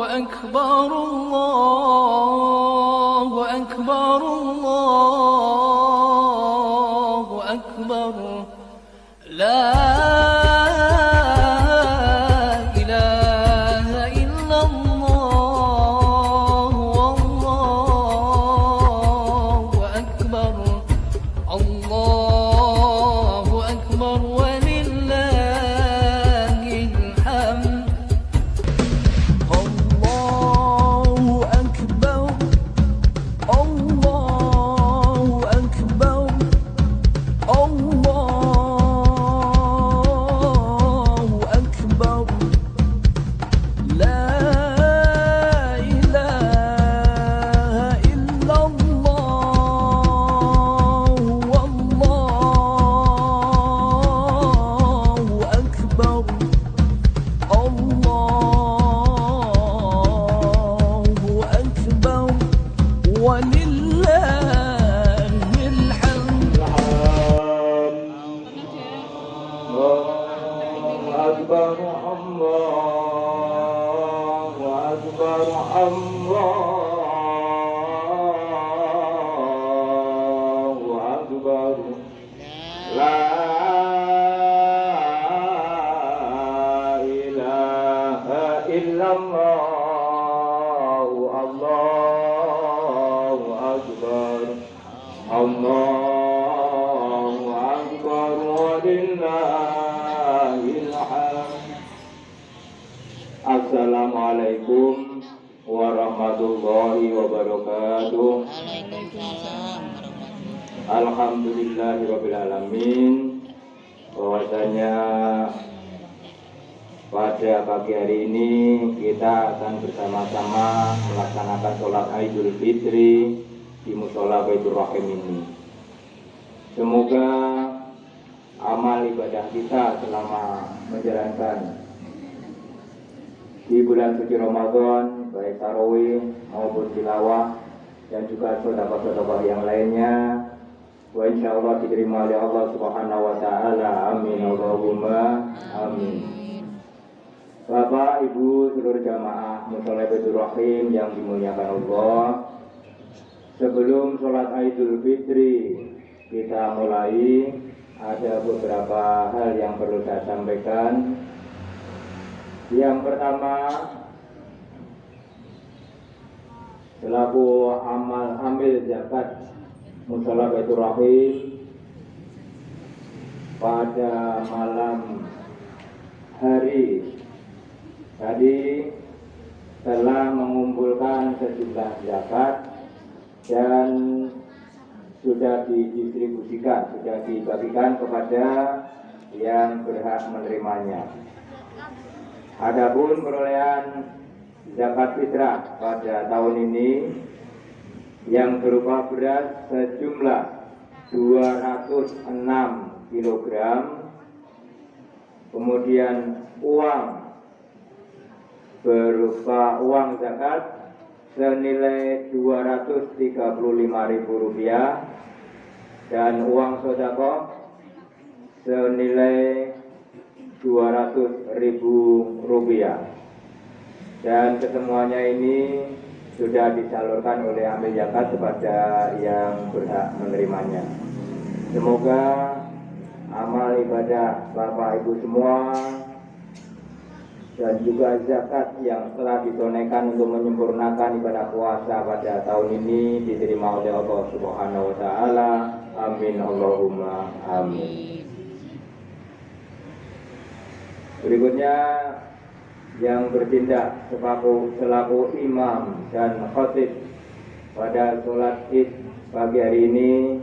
أكبر الله أكبر الله أكبر لا إله إلا الله والله أكبر الله أكبر ولله الحمد الله أكبر الله أكبر الله أكبر لا إله إلا الله والله أكبر الله أكبر ولله الحمد أكبر الله أكبر الله أكبر لا إله إلا الله الله أكبر الله أكبر ولله الحمد. Assalamualaikum warahmatullahi wabarakatuh. Alhamdulillahirabbil alamin. Bahwasanya pada pagi hari ini kita akan bersama-sama melaksanakan sholat Idul Fitri di Mushola Baitur Rahim ini. Semoga amal ibadah kita selama menjalankan di bulan suci Ramadan, baik tarawih maupun tilawah dan juga sedekah-sedekah yang lainnya, wa insyaallah diterima oleh Allah Subhanahu wa taala. Amin Allahumma amin. Bapak, Ibu, seluruh jamaah Mushola Baitur Rahim yang dimuliakan Allah, sebelum sholat Idul Fitri kita mulai, ada beberapa hal yang perlu saya sampaikan. Yang pertama, selaku amil zakat Mushola Baitur Rahim, pada malam hari tadi telah mengumpulkan sejumlah zakat dan sudah didistribusikan, sudah dibagikan kepada yang berhak menerimanya. Adapun perolehan zakat fitrah pada tahun ini yang berupa beras sejumlah 206 kg, kemudian uang berupa uang zakat senilai Rp235.000 dan uang sedekah senilai Rp200.000, dan kesemuanya ini sudah disalurkan oleh amil zakat kepada yang berhak menerimanya. Semoga amal ibadah Bapak Ibu semua dan juga zakat yang telah ditunaikan untuk menyempurnakan ibadah puasa pada tahun ini diterima oleh Allah Subhanahu wa taala. Amin Allahumma amin. Berikutnya yang bertindak selaku imam dan khatib pada sholat Id pagi hari ini,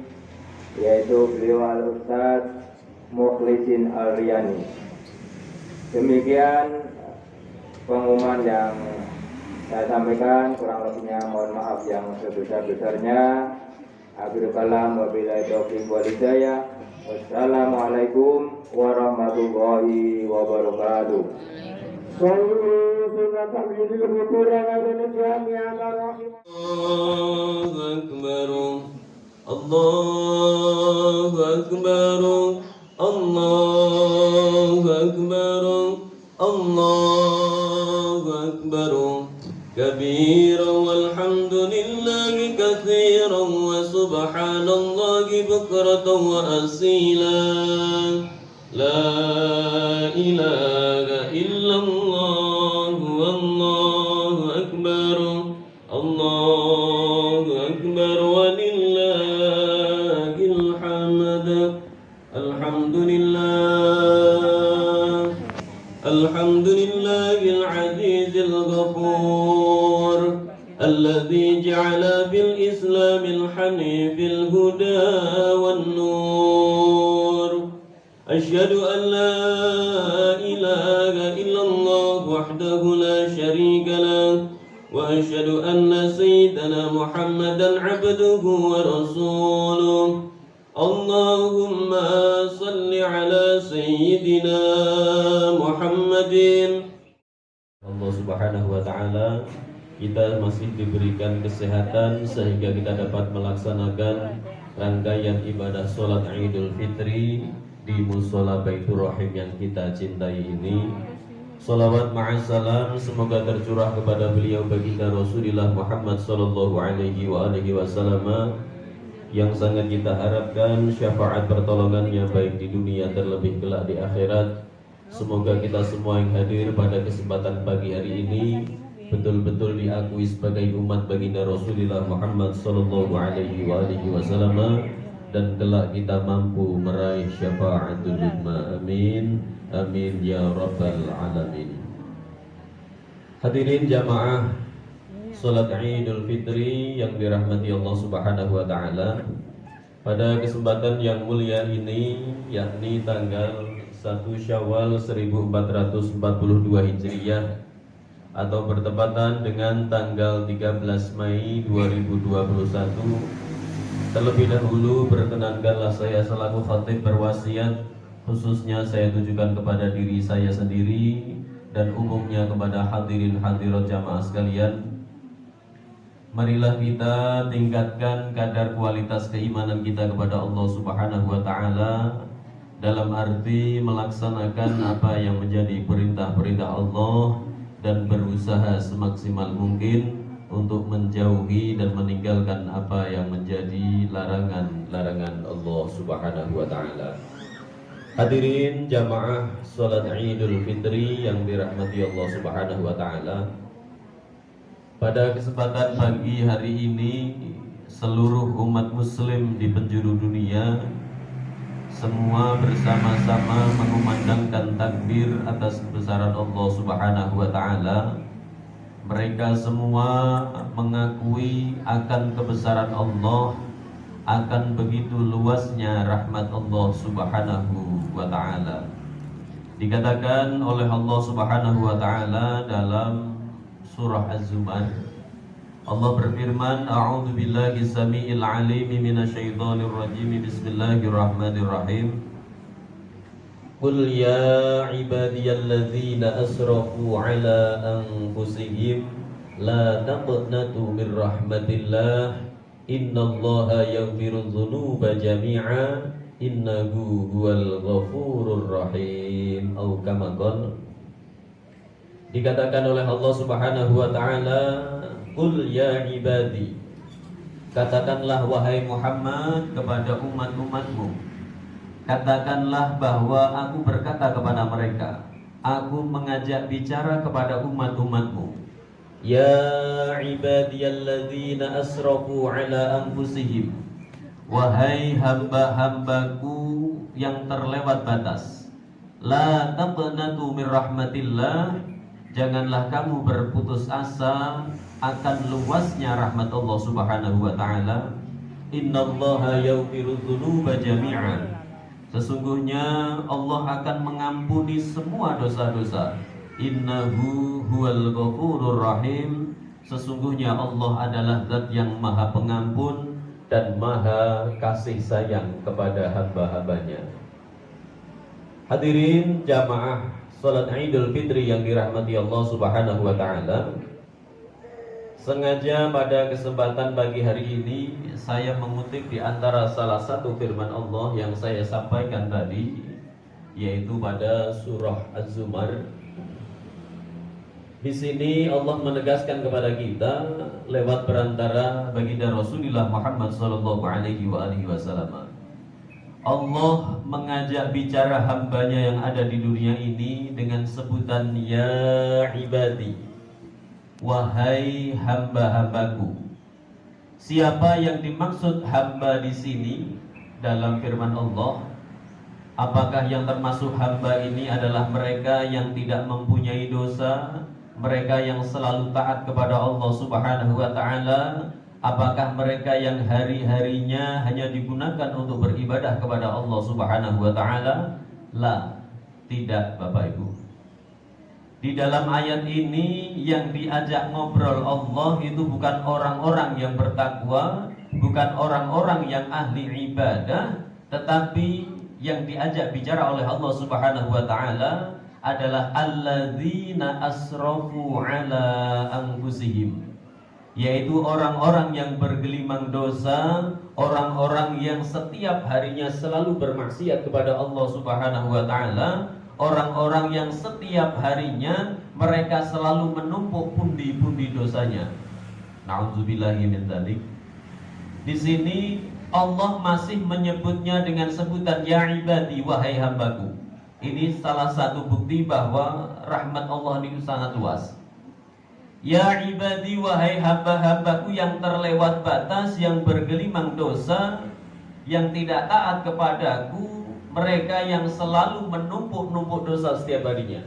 yaitu beliau Al-Ustaz Mukhlisin Al-Riyani. Demikian pengumuman yang saya sampaikan, kurang lebihnya mohon maaf yang sebesar-besarnya. Akhirul kalam wabillahi taufiq wal hidayah. Wassalamualaikum warahmatullahi wabarakatuh. Allahu Akbar, Allahu Akbar, Allahu Akbar, Allahu Akbar. كبيرا والحمد لله كثيرا وسبحان الله بكرة وأصيلا لا إله إلا الله والله أكبر الله أكبر ولله الحمد الحمد لله العزيز الغفور الذي جعل بالإسلام الحنيف الهدى والنور أشهد أن لا إله إلا الله وحده لا شريك له وأشهد أن سيدنا محمدا عبده ورسوله اللهم صل على سيدنا محمد. Allah Subhanahu wa taala, kita masih diberikan kesehatan sehingga kita dapat melaksanakan rangkaian ibadah sholat Idul Fitri di Mushola Baitur Rahim yang kita cintai ini. Salawat ma'assalam semoga tercurah kepada beliau baginda Rasulullah Muhammad sallallahu alaihi wasallam yang sangat kita harapkan syafaat pertolongannya baik di dunia terlebih kelak di akhirat. Semoga kita semua yang hadir pada kesempatan pagi hari ini betul-betul diakui sebagai umat baginda Rasulullah Muhammad sallallahu alaihi wasallam dan kelak kita mampu meraih syafaatul uzma. Amin amin ya rabbal alamin. Hadirin jamaah salat Idul Fitri yang dirahmati Allah Subhanahu wa taala, pada kesempatan yang mulia ini yakni tanggal 1 Syawal 1442 Hijriah atau bertepatan dengan tanggal 13 Mei 2021, terlebih dahulu perkenankanlah saya selaku khatib berwasiat, khususnya saya tujukan kepada diri saya sendiri dan umumnya kepada hadirin hadirat jamaah sekalian. Marilah kita tingkatkan kadar kualitas keimanan kita kepada Allah Subhanahu wa taala dalam arti melaksanakan apa yang menjadi perintah-perintah Allah dan berusaha semaksimal mungkin untuk menjauhi dan meninggalkan apa yang menjadi larangan-larangan Allah Subhanahu wa taala. Hadirin jamaah salat Idul Fitri yang dirahmati Allah Subhanahu wa taala, pada kesempatan pagi hari ini seluruh umat muslim di penjuru dunia semua bersama-sama mengumandangkan takbir atas kebesaran Allah Subhanahu wa taala. Mereka semua mengakui akan kebesaran Allah, akan begitu luasnya rahmat Allah Subhanahu wa taala. Dikatakan oleh Allah Subhanahu wa taala dalam surah Az-Zumar, Allah berfirman, A'udzu billahi samiil alim minasyaitonir rajim. Bismillahirrahmanirrahim. Qul ya ibadiyalladzina asrafu ala anfusihim la taqnatu min rahmatillah innallaha yaghfirudz dzunuba jami'a innahu huwal ghafurur rahim. Atau kama qala, dikatakan oleh Allah Subhanahu wa taala, Qul ya ibadi, katakanlah wahai Muhammad kepada umat-umatmu, katakanlah bahwa aku berkata kepada mereka, aku mengajak bicara kepada umat-umatmu, ya ibadiyalladzina asrafu ala anfusihim, wahai hamba-hambaku yang terlewat batas, la taqnatu min rahmatillah, janganlah kamu berputus asa akan luasnya rahmat Allah Subhanahu wa taala. Innallaha yaghfirudz dzunuba jami'an, sesungguhnya Allah akan mengampuni semua dosa-dosa. Innahu huwal ghafurur rahim, sesungguhnya Allah adalah zat yang maha pengampun dan maha kasih sayang kepada hamba-hambanya. Hadirin jamaah salat Idul Fitri yang dirahmati Allah Subhanahu wa taala, sengaja pada kesempatan pagi hari ini saya mengutip di antara salah satu firman Allah yang saya sampaikan tadi, yaitu pada surah Az-Zumar. Di sini Allah menegaskan kepada kita lewat perantara baginda Rasulullah Muhammad sallallahu alaihi wasallam. Allah mengajak bicara hambanya yang ada di dunia ini dengan sebutan ya ibadi, wahai hamba-hambaku. Siapa yang dimaksud hamba di sini dalam firman Allah? Apakah yang termasuk hamba ini adalah mereka yang tidak mempunyai dosa, mereka yang selalu taat kepada Allah Subhanahu wa taala? Apakah mereka yang hari-harinya hanya digunakan untuk beribadah kepada Allah Subhanahu wa taala? La, tidak Bapak Ibu. Di dalam ayat ini yang diajak ngobrol Allah itu bukan orang-orang yang bertakwa, bukan orang-orang yang ahli ibadah, tetapi yang diajak bicara oleh Allah Subhanahu wa taala adalah alladzina asrafu ala anfusihim, yaitu orang-orang yang bergelimang dosa, orang-orang yang setiap harinya selalu bermaksiat kepada Allah Subhanahu wa taala, orang-orang yang setiap harinya mereka selalu menumpuk pundi-pundi dosanya. Nauzubillahi min dzalik. Di sini Allah masih menyebutnya dengan sebutan ya ibadi, wahai hambaku. Ini salah satu bukti bahwa rahmat Allah itu sangat luas. Ya ibadi, wahai hamba-hambaku yang terlewat batas, yang bergelimang dosa, yang tidak taat kepadaku, mereka yang selalu menumpuk-numpuk dosa setiap harinya.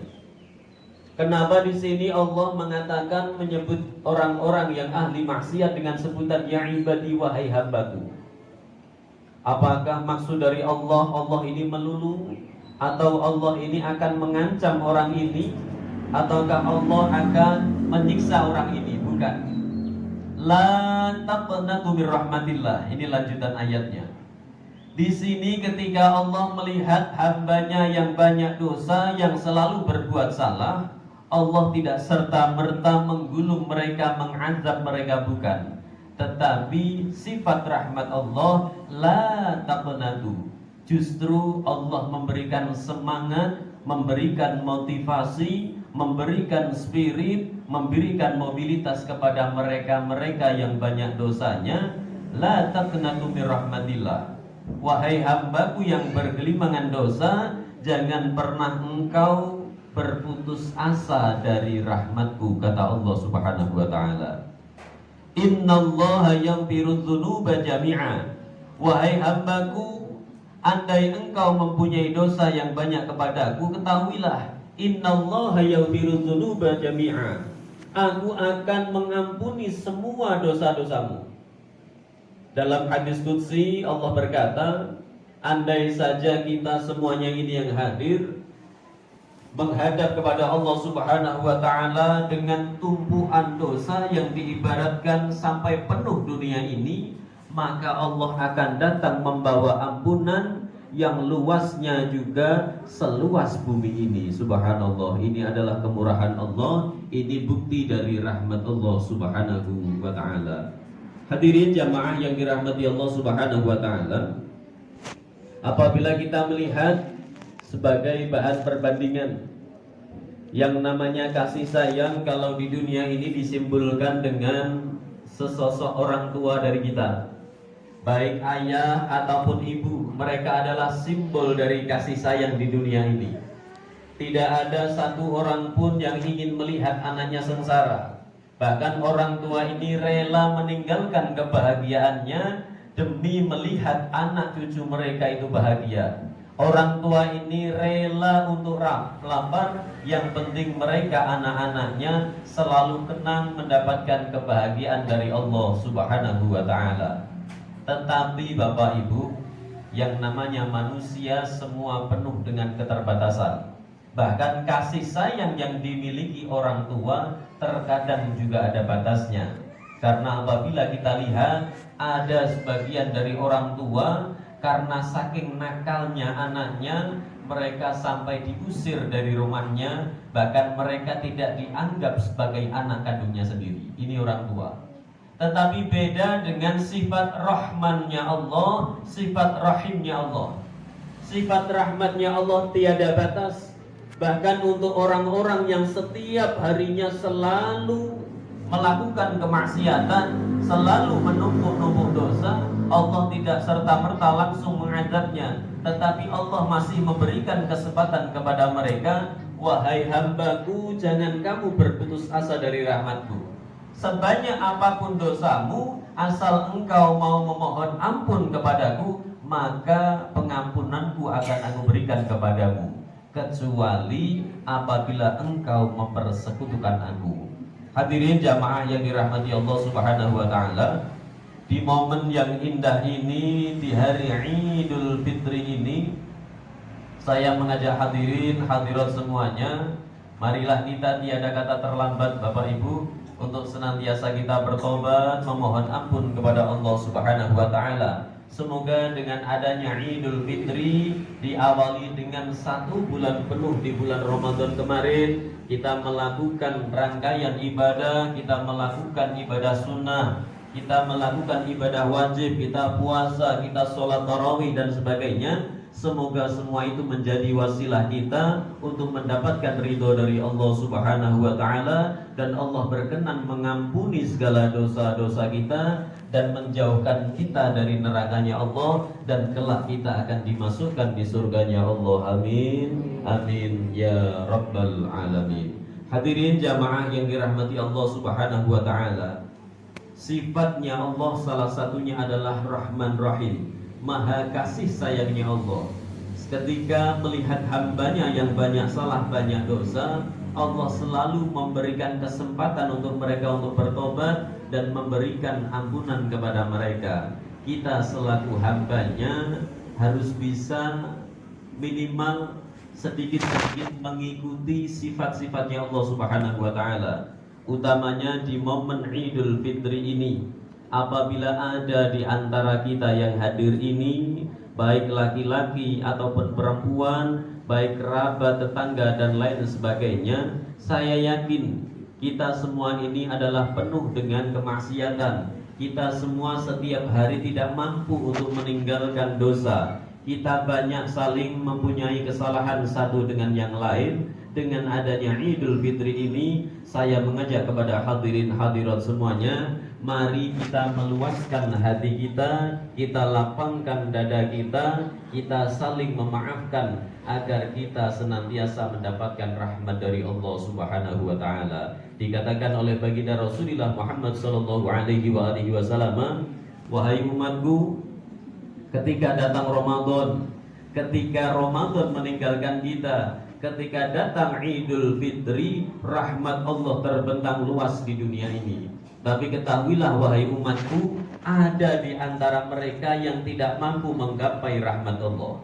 Kenapa di sini Allah mengatakan menyebut orang-orang yang ahli maksiat dengan sebutan ya ibadi, wahai hambaku? Apakah maksud dari Allah ini melulu, atau Allah ini akan mengancam orang ini, ataukah Allah akan menyiksa orang ini? Bukan. La taqnatu mir rahmatillah. Ini lanjutan ayatnya. Di sini ketika Allah melihat hambanya yang banyak dosa, yang selalu berbuat salah, Allah tidak serta-merta menggulung mereka, mengazab mereka, bukan. Tetapi sifat rahmat Allah la taqnatu. Justru Allah memberikan semangat, memberikan motivasi, memberikan spirit, memberikan mobilitas kepada mereka-mereka yang banyak dosanya. La taqnatu mir rahmatillah. Wahai hambaku yang bergelimangan dosa, jangan pernah engkau berputus asa dari rahmatku, kata Allah Subhanahu wa taala. Innallaha yaghfiru dzunuba jami'a. Wahai hambaku, andai engkau mempunyai dosa yang banyak kepadaku, ketahuilah, innallaha yaghfiru dzunuba jami'a. Aku akan mengampuni semua dosa-dosamu. Dalam hadis qudsi Allah berkata, andai saja kita semuanya ini yang hadir menghadap kepada Allah Subhanahu wa taala dengan tumpuan dosa yang diibaratkan sampai penuh dunia ini, maka Allah akan datang membawa ampunan yang luasnya juga seluas bumi ini. Subhanallah, ini adalah kemurahan Allah, ini bukti dari rahmat Allah Subhanahu wa taala. Hadirin jamaah yang dirahmati Allah Subhanahu wa taala, apabila kita melihat sebagai bahan perbandingan yang namanya kasih sayang, kalau di dunia ini disimbolkan dengan sesosok orang tua dari kita, baik ayah ataupun ibu, mereka adalah simbol dari kasih sayang di dunia ini. Tidak ada satu orang pun yang ingin melihat anaknya sengsara. Bahkan orang tua ini rela meninggalkan kebahagiaannya demi melihat anak cucu mereka itu bahagia. Orang tua ini rela untuk lapar, yang penting mereka anak-anaknya selalu tenang mendapatkan kebahagiaan dari Allah Subhanahu wa taala. Tetapi Bapak Ibu, yang namanya manusia semua penuh dengan keterbatasan. Bahkan kasih sayang yang dimiliki orang tua terkadang juga ada batasnya. Karena apabila kita lihat ada sebagian dari orang tua, karena saking nakalnya anaknya, mereka sampai diusir dari rumahnya, bahkan mereka tidak dianggap sebagai anak kandungnya sendiri. Ini orang tua. Tetapi beda dengan sifat rahmannya Allah, sifat rahimnya Allah. Sifat rahmatnya Allah tiada batas. Bahkan untuk orang-orang yang setiap harinya selalu melakukan kemaksiatan, selalu menumpuk-numpuk dosa, Allah tidak serta-merta langsung mengazabnya, tetapi Allah masih memberikan kesempatan kepada mereka. Wahai hambaku, jangan kamu berputus asa dari rahmatku. Sebanyak apapun dosamu, asal engkau mau memohon ampun kepadaku, maka pengampunanku akan aku berikan kepadamu, kecuali apabila engkau mempersekutukan aku. Hadirin jamaah yang dirahmati Allah Subhanahu wa taala, di momen yang indah ini, di hari Idul Fitri ini, saya mengajak hadirin hadirat semuanya, marilah kita tiada kata terlambat Bapak Ibu untuk senantiasa kita bertobat, memohon ampun kepada Allah Subhanahu wa taala. Semoga dengan adanya Idul Fitri diawali dengan 1 bulan penuh di bulan Ramadan kemarin, kita melakukan rangkaian ibadah, kita melakukan ibadah sunnah, kita melakukan ibadah wajib, kita puasa, kita sholat tarawih dan sebagainya. Semoga semua itu menjadi wasilah kita untuk mendapatkan ridho dari Allah Subhanahu wa taala, dan Allah berkenan mengampuni segala dosa-dosa kita dan menjauhkan kita dari nerakanya Allah, dan kelak kita akan dimasukkan di surganya Allah. Amin. Amin ya rabbal alamin. Hadirin jamaah yang dirahmati Allah Subhanahu wa taala, sifatnya Allah salah satunya adalah Rahman Rahim, Maha kasih sayangnya Allah. Ketika melihat hambanya yang banyak salah, banyak dosa, Allah selalu memberikan kesempatan untuk mereka untuk bertobat dan memberikan ampunan kepada mereka. Kita selaku hambanya harus bisa minimal sedikit-sedikit mengikuti sifat-sifatnya Allah Subhanahu wa taala. Utamanya di momen Idul Fitri ini, apabila ada di antara kita yang hadir ini, baik laki-laki ataupun perempuan, baik kerabat, tetangga dan lain sebagainya, saya yakin kita semua ini adalah penuh dengan kemaksiatan. Kita semua setiap hari tidak mampu untuk meninggalkan dosa. Kita banyak saling mempunyai kesalahan satu dengan yang lain. Dengan adanya Idul Fitri ini, saya mengajak kepada hadirin hadirat semuanya, mari kita meluaskan hati kita, kita lapangkan dada kita, kita saling memaafkan agar kita senantiasa mendapatkan rahmat dari Allah Subhanahu wa taala. Dikatakan oleh baginda Rasulullah Muhammad sallallahu alaihi wasallam, wahai umatku, ketika datang Ramadan, ketika Ramadan meninggalkan kita, ketika datang Idul Fitri, rahmat Allah terbentang luas di dunia ini. Tapi ketahuilah wahai umatku, ada di antara mereka yang tidak mampu menggapai rahmat Allah.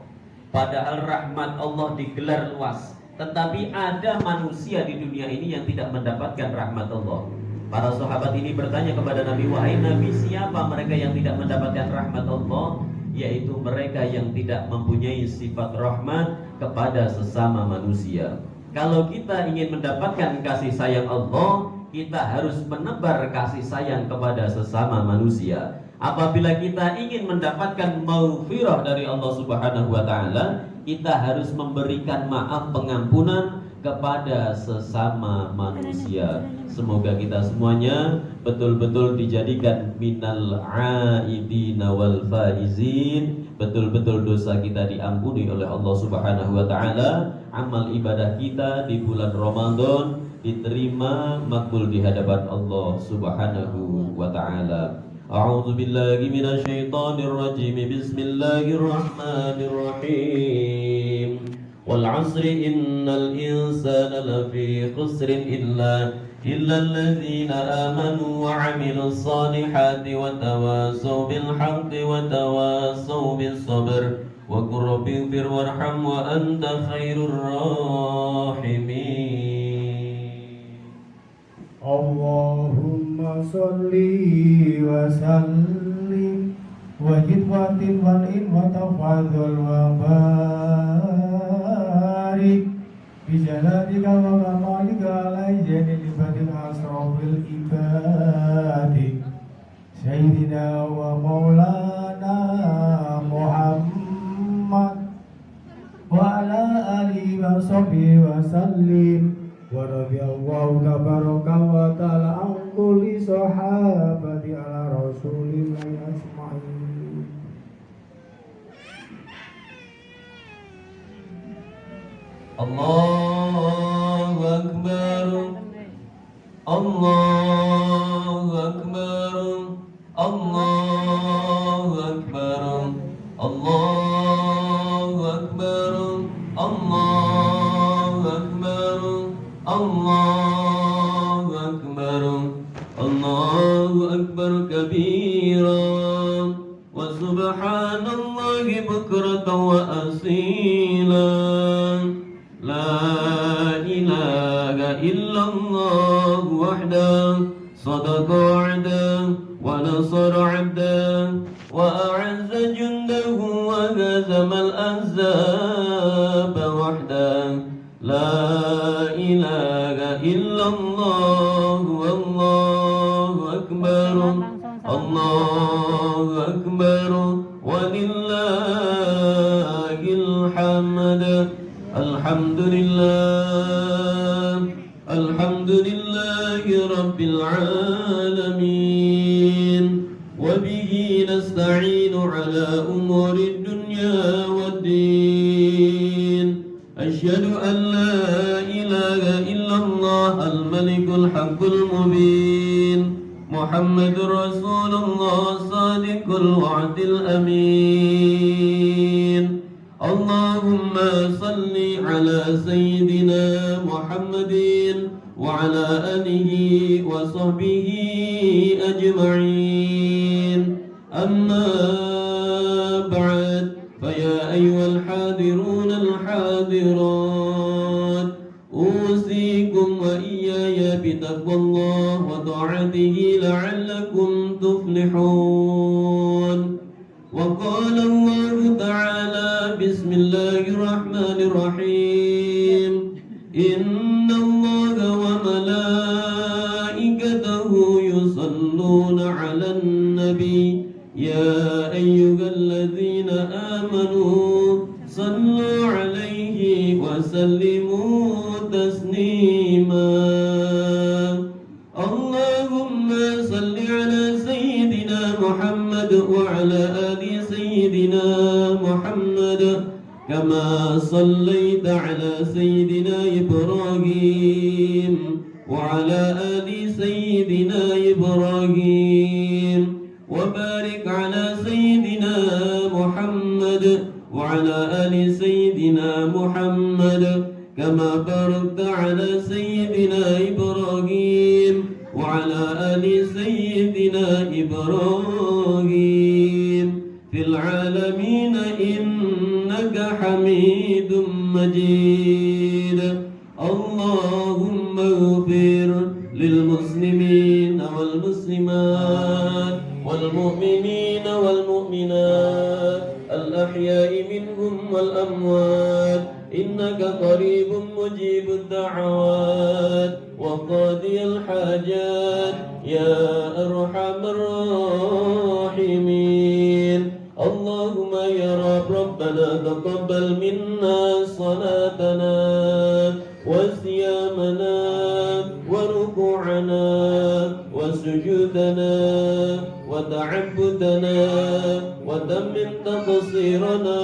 Padahal rahmat Allah digelar luas, tetapi ada manusia di dunia ini yang tidak mendapatkan rahmat Allah. Para sahabat ini bertanya kepada Nabi, wahai Nabi, siapa mereka yang tidak mendapatkan rahmat Allah? Yaitu mereka yang tidak mempunyai sifat rahmat kepada sesama manusia. Kalau kita ingin mendapatkan kasih sayang Allah, kita harus menebar kasih sayang kepada sesama manusia. Apabila kita ingin mendapatkan maghfirah dari Allah Subhanahu wa taala, kita harus memberikan maaf, pengampunan kepada sesama manusia. Semoga kita semuanya betul-betul dijadikan minal aidina wal faizin, betul-betul dosa kita diampuni oleh Allah Subhanahu wa taala, amal ibadah kita di bulan Ramadan diterima makbul di hadapan Allah Subhanahu wa taala. A'udzu billahi minasy syaithanir rajim. Bismillahirrahmanirrahim. Wal 'asri innal insana lafi khusrin illa alladzina amanu wa 'amilus solihati wa tawasaw bil haqqi wa tawasaw bis sabr wa qur rabbighfir warham wa anta khairur rahimin. Allahumma sholli wa sallim wa jid wa tin wa in wa tafadhal wa barik bi jalatika wa kamalika ala jadil ibadil asrafil ibadi sayyidina wa maulana Muhammad wa ala alihi wa وصحبه وسلم ورضي الله تبارك وتعالى عن كل صحابة على رسول الله أجمعين. الله أكبر الله أكبر الله أكبر الله أكبر الله أكبر الله أكبر الله أكبر كبيرا وسبحان الله بكرة وأصيلا لا إله إلا الله وحده صدق وعده ونصر عبده وأعز جنده وهزم الأحزاب وحده لا إله إلا الله والله أكبر الله أكبر ولله الحمد. الحمد لله الحمد لله رب العالمين وبه نستعين على أمور الدنيا والدين. أشهد أن لا إله إلا الله الملك الحق المبين محمد رسول الله صادق الوعد الأمين. اللهم صل على سيدنا محمد وعلى آله وصحبه أجمعين. أما بعد فيا أيها الحاضرون الحاضرات أوصيكم وإياي بتقوى الله وطاعته لعلكم تفلحون. وقال الله تعالى بسم الله الرحمن الرحيم إن الله وملائكته يصلون على النبي يا أيها الذين آمنوا صلوا عليه وسلموا تسليما. اللهم صل على سيدنا محمد وعلى آل سيدنا محمد كما صليت على سيدنا إبراهيم وعلى آل سيدنا إبراهيم وبارك على سيدنا محمد وعلى آل سيدنا محمد كما باركت على سيدنا إبراهيم وعلى آل سيدنا إبراهيم في العالمين إنك حميد مجيد. اللهم اغفر للمسلمين والمسلمات والمؤمنين والمؤمنات الأحياء منهم والأموات إنك قريب مجيب الدعوات وقاضي الحاجات يا أرحم الراحمين. اللهم يا رب ربنا تقبل منا صلاتنا وصيامنا وركوعنا وسجودنا وتعبدنا وتمم تقصيرنا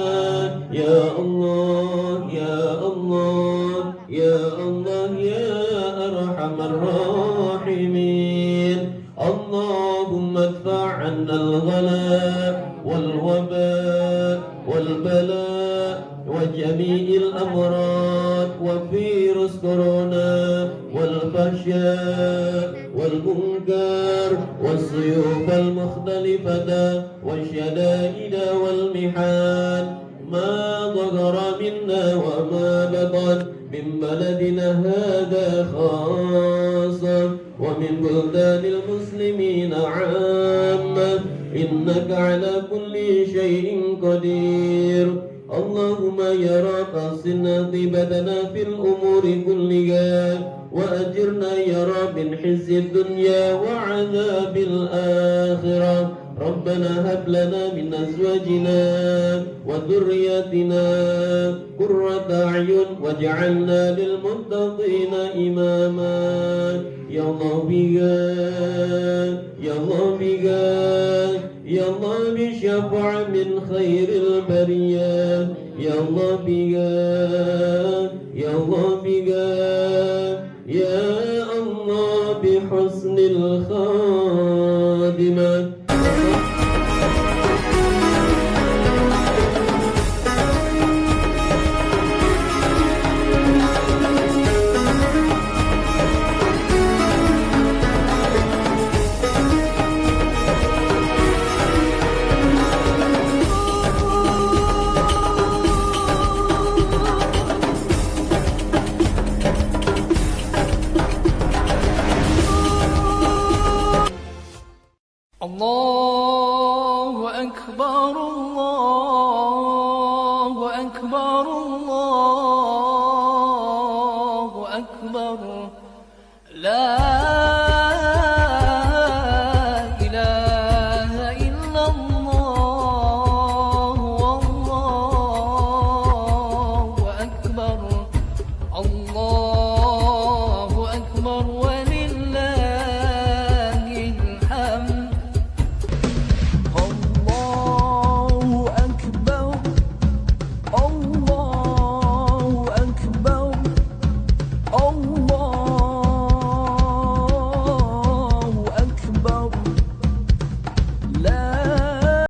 يا الله يا الله يا الله يا أرحم الراحمين. اللهم ادفع عنا الغلاء والوباء والبلاء وجميع الأمراض وفيروس كورونا والفحشاء والمنكر والسيوف المختلفة والشدائد والمحان ما ظهر منا وما بطن من بلدنا هذا خاصة ومن بلدان المسلمين عامة إنك على كل شيء قدير. اللهم يا رب أحسن عاقبتنا في الأمور كلها وأجرنا يا رب من خزي الدنيا وعذاب الآخرة. ربنا هب لنا من أزواجنا وذرياتنا قرة أعين واجعلنا للمتقين إماما يا الله بك يا الله بك يا الله بشفع من خير البرية يا الله بك يا الله بك يا الله بحسن الخاتمة الله أكبر الله أكبر الله أكبر لا